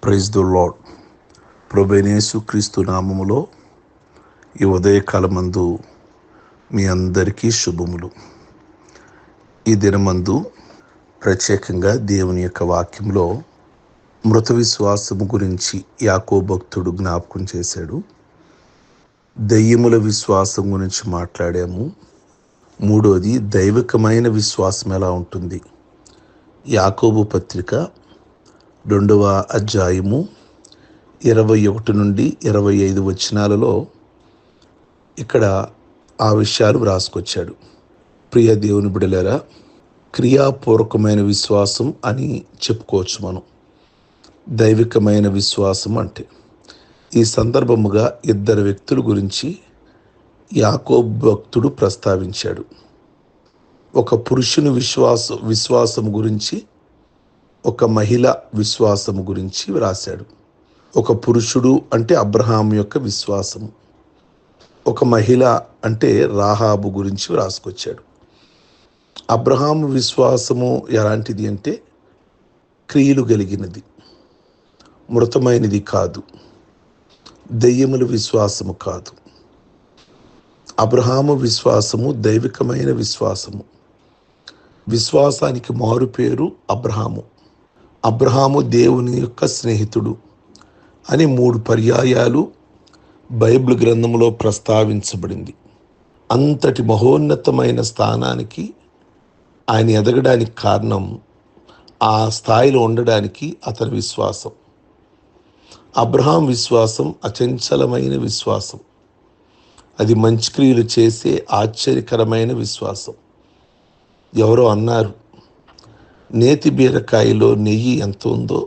Praise the lord. ప్రభువైన యేసుక్రీస్తు నామములో ఈ ఉదయకాలమందు మీ అందరికీ శుభములు. ఈ దినమందు ప్రత్యేకంగా దేవుని యొక్క వాక్యంలో మృత విశ్వాసము గురించి యాకోబు భక్తుడు జ్ఞాపకం చేశాడు. దయ్యముల విశ్వాసం గురించి మాట్లాడాము. మూడోది దైవికమైన విశ్వాసం ఎలా ఉంటుంది. యాకోబు పత్రిక 2వ అధ్యాయము 21 నుండి 25 వచనాలలో ఇక్కడ ఆ విషయాలు వ్రాసుకొచ్చాడు. ప్రియ దేవుని బిడ్డలారా, క్రియాపూర్వకమైన విశ్వాసం అని చెప్పుకోవచ్చు మనం. దైవికమైన విశ్వాసం అంటే ఈ సందర్భముగా ఇద్దరు వ్యక్తుల గురించి యాకోబు భక్తుడు ప్రస్తావించాడు. ఒక పురుషుని విశ్వాసం గురించి, ఒక మహిళ విశ్వాసము గురించి వ్రాశాడు. ఒక పురుషుడు అంటే అబ్రహాము యొక్క విశ్వాసము, ఒక మహిళ అంటే రాహాబు గురించి వ్రాసుకొచ్చాడు. అబ్రహాము విశ్వాసము ఎలాంటిది అంటే క్రియలు కలిగినది, మృతమైనది కాదు. దెయ్యముల విశ్వాసము కాదు. అబ్రహాము విశ్వాసము దైవికమైన విశ్వాసము. విశ్వాసానికి మారు పేరు అబ్రహాము. అబ్రహాము దేవుని యొక్క స్నేహితుడు అని 3 పర్యాయాలు బైబిల్ గ్రంథంలో ప్రస్తావించబడింది. అంతటి మహోన్నతమైన స్థానానికి ఆయన ఎదగడానికి కారణం, ఆ స్థాయిలో ఉండడానికి అతని విశ్వాసం. అబ్రహాం విశ్వాసం అచంచలమైన విశ్వాసం. అది మంచి క్రియలు చేసే ఆశ్చర్యకరమైన విశ్వాసం. ఎవరో అన్నారు, నేతి బీరకాయలో నెయ్యి ఎంత ఉందో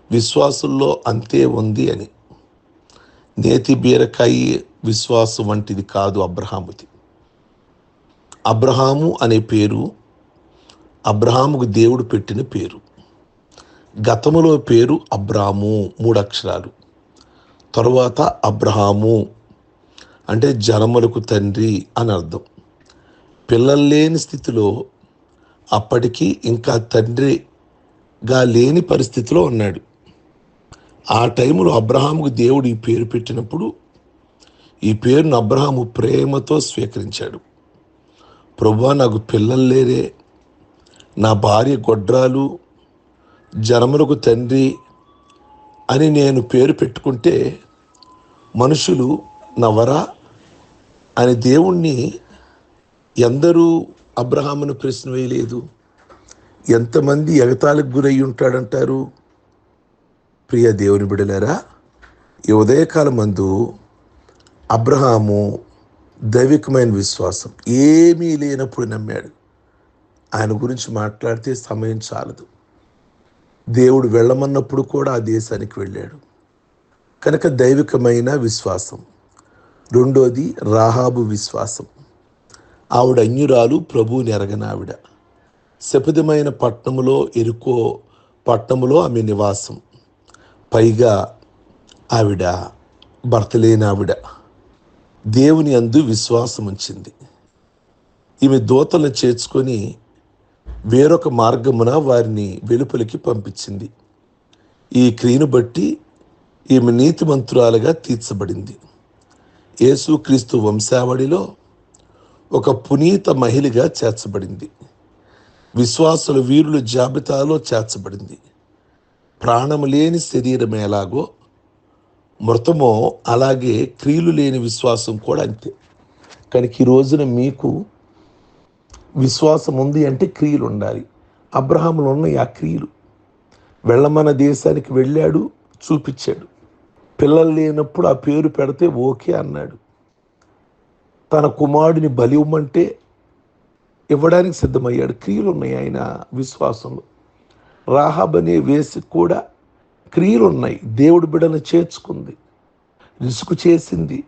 విశ్వాసంలో అంతే ఉంది అని. నేతి బీరకాయ విశ్వాసం వంటిది కాదు అబ్రహాముది. అబ్రహాము అనే పేరు అబ్రహాముకు దేవుడు పెట్టిన పేరు. గతములో పేరు అబ్రాము, 3 అక్షరాలు. తరువాత అబ్రహాము అంటే జనములకు తండ్రి అని అర్థం. పిల్లలు లేని స్థితిలో అప్పటికి ఇంకా తండ్రిగా లేని పరిస్థితిలో ఉన్నాడు. ఆ టైంలో అబ్రహాముకు దేవుడు ఈ పేరు పెట్టినప్పుడు ఈ పేరును అబ్రహాము ప్రేమతో స్వీకరించాడు. ప్రభువా, నాకు పిల్లలు లేరే, నా భార్య గొడ్రాలు, జనములకు తండ్రి అని నేను పేరు పెట్టుకుంటే మనుషులు నవరా అని దేవుణ్ణి ఎందరూ అబ్రహామును ప్రశ్న వేయలేదు. ఎంతమంది ఎగతాళికి గురై ఉంటాడంటారు. ప్రియ దేవుని బిడ్డలారా, ఈ ఉదయకాలం మందు అబ్రహాము దైవికమైన విశ్వాసం ఏమీ లేనప్పుడు నమ్మాడు. ఆయన గురించి మాట్లాడితే సమయం చాలదు. దేవుడు వెళ్ళమన్నప్పుడు కూడా ఆ దేశానికి వెళ్ళాడు. కనుక దైవికమైన విశ్వాసం. రెండోది రాహాబు విశ్వాసం. ఆవిడ అన్యురాలు, ప్రభువుని ఎరగనావిడ. శపథమైన పట్టణములో, ఎరుకో పట్టణములో ఆమె నివాసం. పైగా ఆవిడ భర్త లేని ఆవిడ. దేవుని యందు విశ్వాసం ఉంచింది. ఈమె దూతలను చేర్చుకొని వేరొక మార్గమున వారిని వెలుపలికి పంపించింది. ఈ క్రియను బట్టి ఈమె నీతిమంతురాలుగా తీర్చబడింది. యేసుక్రీస్తు వంశావళిలో ఒక పునీత మహిళగా చేర్చబడింది. విశ్వాసుల వీరుల జాబితాలో చేర్చబడింది. ప్రాణము లేని శరీరం ఎలాగో మృతమో అలాగే క్రియలు లేని విశ్వాసం కూడా అంతే. కనుక ఈ రోజున మీకు విశ్వాసం ఉంది అంటే క్రియలు ఉండాలి. అబ్రహాములో ఉన్నాయి ఆ క్రియలు. వెళ్ళమన్న దేశానికి వెళ్ళాడు, చూపించాడు. పిల్లలు లేనప్పుడు ఆ పేరు పెడితే ఓకే అన్నాడు. తన కుమారుడిని బలి ఇవ్వమంటే ఇవ్వడానికి సిద్ధమయ్యాడు. క్రియలు ఉన్నాయి ఆయన విశ్వాసంలో. రాహాబ్ అనే వేసి కూడా క్రియలు ఉన్నాయి. దేవుడి బిడ్డను చేర్చుకుంది, రిస్క్ చేసింది.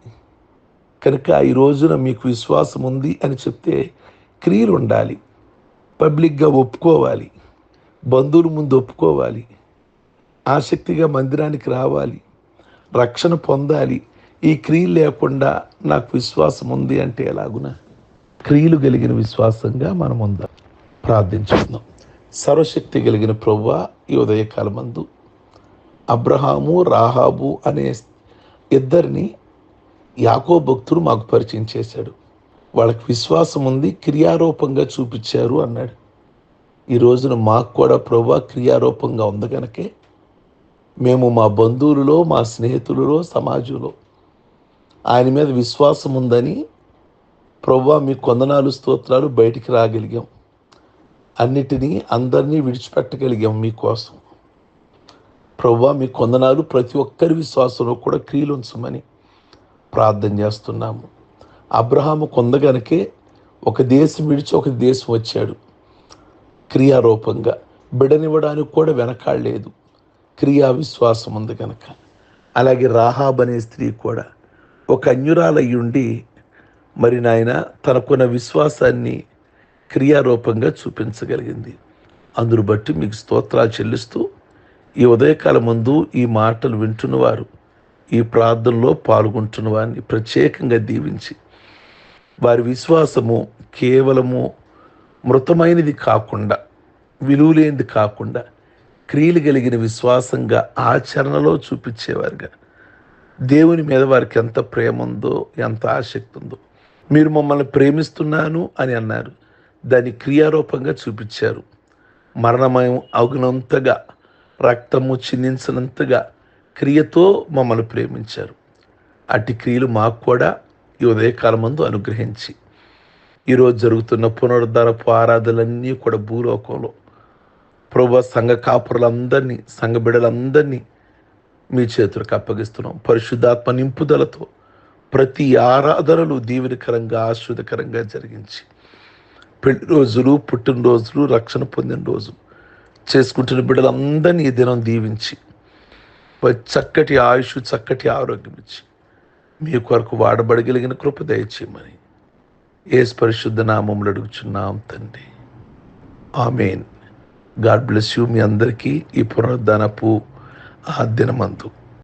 కనుక ఈ రోజున మీకు విశ్వాసం ఉంది అని చెప్తే క్రియలు ఉండాలి. పబ్లిక్గా ఒప్పుకోవాలి, బంధువుల ముందు ఒప్పుకోవాలి, ఆసక్తిగా మందిరానికి రావాలి, రక్షణ పొందాలి. ఈ క్రియలు లేకుండా నాకు విశ్వాసం ఉంది అంటే ఎలాగునా? క్రియలు కలిగిన విశ్వాసంగా మనం ఉందాం. ప్రార్థించుకుందాం. సర్వశక్తి కలిగిన ప్రభువా, ఈ ఉదయకాలమందు అబ్రహాము, రాహాబు అనే ఇద్దరిని యాకోబు భక్తుడు మాకు పరిచయం చేశాడు. వాళ్ళకి విశ్వాసం ఉంది, క్రియారూపంగా చూపించారు అన్నాడు. ఈ రోజున మాకు కూడా ప్రభువా క్రియారూపంగా ఉంది కనుకే మేము మా బంధువులలో, మా స్నేహితులలో, సమాజంలో ఆయన మీద విశ్వాసం ఉందని ప్రభువా మీకు వందనాలు, స్తోత్రాలు, బయటికి రాగలిగాం. అన్నిటినీ అందరినీ విడిచిపెట్టగలిగాం మీకోసం. ప్రభువా మీకు వందనాలు. ప్రతి ఒక్కరి విశ్వాసంలో కూడా క్రియలు ఉంచమని ప్రార్థన చేస్తున్నాము. అబ్రహాము కొందగనకే ఒక దేశం విడిచి ఒక దేశం వచ్చాడు. క్రియారూపంగా బిడనివ్వడానికి కూడా వెనకాడలేదు, క్రియా విశ్వాసం ఉంది కనుక. అలాగే రాహాబ్ అనే స్త్రీ కూడా ఒక అన్యురాలయ్యుండి మరి నాయన తనకున్న విశ్వాసాన్ని క్రియారూపంగా చూపించగలిగింది. అందును బట్టి మీకు స్తోత్రాలు చెల్లిస్తూ ఈ ఉదయకాలం ముందు ఈ మాటలు వింటున్నవారు, ఈ ప్రార్థనలో పాల్గొంటున్న వారిని ప్రత్యేకంగా దీవించి వారి విశ్వాసము కేవలము మృతమైనది కాకుండా, విలువలేనిది కాకుండా, క్రియలు కలిగిన విశ్వాసంగా ఆచరణలో చూపించేవారుగా, దేవుని మీద వారికి ఎంత ప్రేమ ఉందో, ఎంత ఆసక్తి ఉందో. మీరు మమ్మల్ని ప్రేమిస్తున్నాను అని అన్నారు, దాన్ని క్రియారూపంగా చూపించారు. మరణమయం అగునంతగా, రక్తము చిందించినంతగా క్రియతో మమ్మల్ని ప్రేమించారు. అట్టి క్రియలు మాకు కూడా ఈ ఉదయకాలం ముందు అనుగ్రహించి ఈరోజు జరుగుతున్న పునరుద్ధరపు ఆరాధనలన్నీ కూడా భూలోకంలో ప్రభువా సంఘ కాపురులందరినీ, సంఘ బిడ్డలందరినీ మీ చేతులకు అప్పగిస్తున్నాం. పరిశుద్ధాత్మ నింపుదలతో ప్రతి ఆరాధనలు దీవెనకరంగా, ఆశీర్వదకరంగా జరిగించి పెళ్లి రోజులు, పుట్టినరోజులు, రక్షణ పొందిన రోజులు చేసుకుంటున్న బిడ్డలందరినీ ఈ దినం దీవించి చక్కటి ఆయుష్, చక్కటి ఆరోగ్యం ఇచ్చి మీ కొరకు వాడబడగలిగిన కృప దయచేయమని యేసు పరిశుద్ధ నామములో అడుగుచున్నాం తండ్రి. ఆమేన్. God bless you. మీ అందరికీ ఈ పునరుద్ధానపు ఆ దినమందు